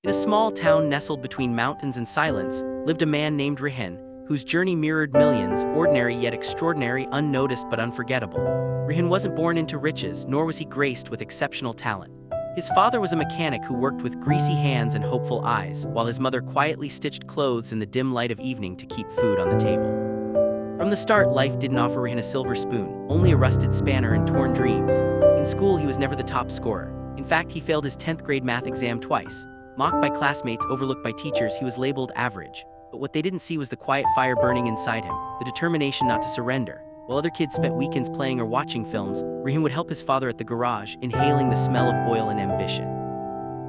In a small town nestled between mountains and silence, lived a man named Rehan, whose journey mirrored millions, ordinary yet extraordinary, unnoticed but unforgettable. Rehan wasn't born into riches, nor was he graced with exceptional talent. His father was a mechanic who worked with greasy hands and hopeful eyes, while his mother quietly stitched clothes in the dim light of evening to keep food on the table. From the start, life didn't offer Rehan a silver spoon, only a rusted spanner and torn dreams. In school, he was never the top scorer. In fact, he failed his 10th grade math exam twice. Mocked by classmates, overlooked by teachers, he was labeled average. But what they didn't see was the quiet fire burning inside him, the determination not to surrender. While other kids spent weekends playing or watching films, Rehan would help his father at the garage, inhaling the smell of oil and ambition.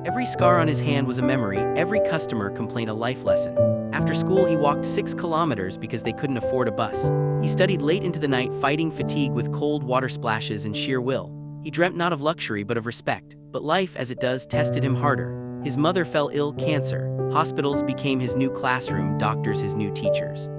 Every scar on his hand was a memory, every customer complained a life lesson. After school, he walked 6 kilometers because they couldn't afford a bus. He studied late into the night, fighting fatigue with cold water splashes and sheer will. He dreamt not of luxury but of respect. But life, as it does, tested him harder. His mother fell ill, cancer. Hospitals became his new classroom, doctors his new teachers.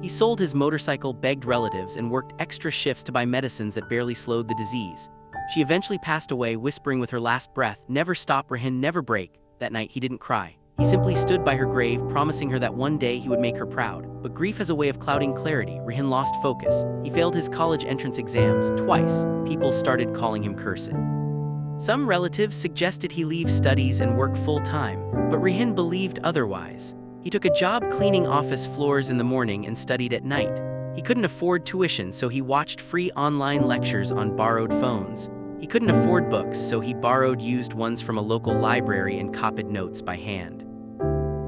He sold his motorcycle, begged relatives, and worked extra shifts to buy medicines that barely slowed the disease. She eventually passed away, whispering with her last breath, "Never stop, Rehan, never break." That night, he didn't cry. He simply stood by her grave, promising her that one day he would make her proud. But grief has a way of clouding clarity. Rehan lost focus. He failed his college entrance exams twice. People started calling him cursed. Some relatives suggested he leave studies and work full-time, but Rehan believed otherwise. He took a job cleaning office floors in the morning and studied at night. He couldn't afford tuition, so he watched free online lectures on borrowed phones. He couldn't afford books, so he borrowed used ones from a local library and copied notes by hand.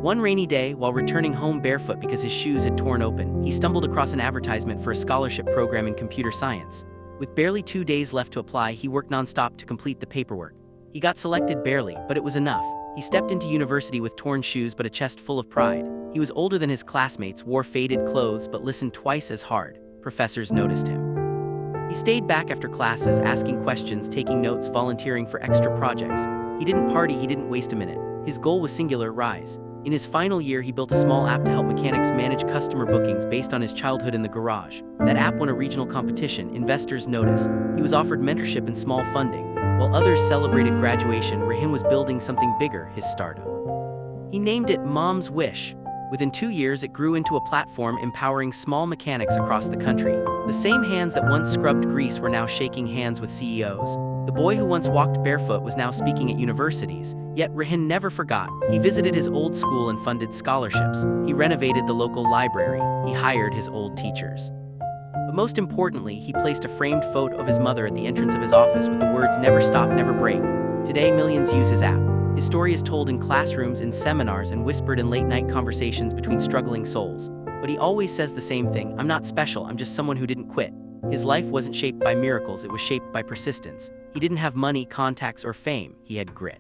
One rainy day, while returning home barefoot because his shoes had torn open, he stumbled across an advertisement for a scholarship program in computer science. With barely 2 days left to apply, he worked nonstop to complete the paperwork. He got selected barely, but it was enough. He stepped into university with torn shoes but a chest full of pride. He was older than his classmates, wore faded clothes, but listened twice as hard. Professors noticed him. He stayed back after classes, asking questions, taking notes, volunteering for extra projects. He didn't party, he didn't waste a minute. His goal was singular: rise. In his final year, he built a small app to help mechanics manage customer bookings based on his childhood in the garage. That app won a regional competition. Investors noticed. He was offered mentorship and small funding. While others celebrated graduation, Rehan was building something bigger, his startup. He named it Mom's Wish. Within 2 years, it grew into a platform empowering small mechanics across the country. The same hands that once scrubbed grease were now shaking hands with CEOs. The boy who once walked barefoot was now speaking at universities. Yet Rehan never forgot. He visited his old school and funded scholarships. He renovated the local library. He hired his old teachers. But most importantly, he placed a framed photo of his mother at the entrance of his office with the words, "Never stop, never break." Today, millions use his app. His story is told in classrooms, in seminars, and whispered in late-night conversations between struggling souls. But he always says the same thing: "I'm not special, I'm just someone who didn't quit." His life wasn't shaped by miracles, it was shaped by persistence. He didn't have money, contacts, or fame. He had grit.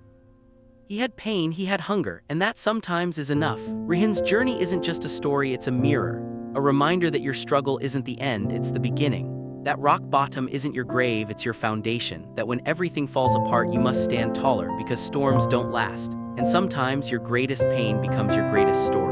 He had pain, he had hunger, and that sometimes is enough. Rehan's journey isn't just a story, it's a mirror. A reminder that your struggle isn't the end, it's the beginning. That rock bottom isn't your grave, it's your foundation. That when everything falls apart, you must stand taller because storms don't last. And sometimes your greatest pain becomes your greatest story.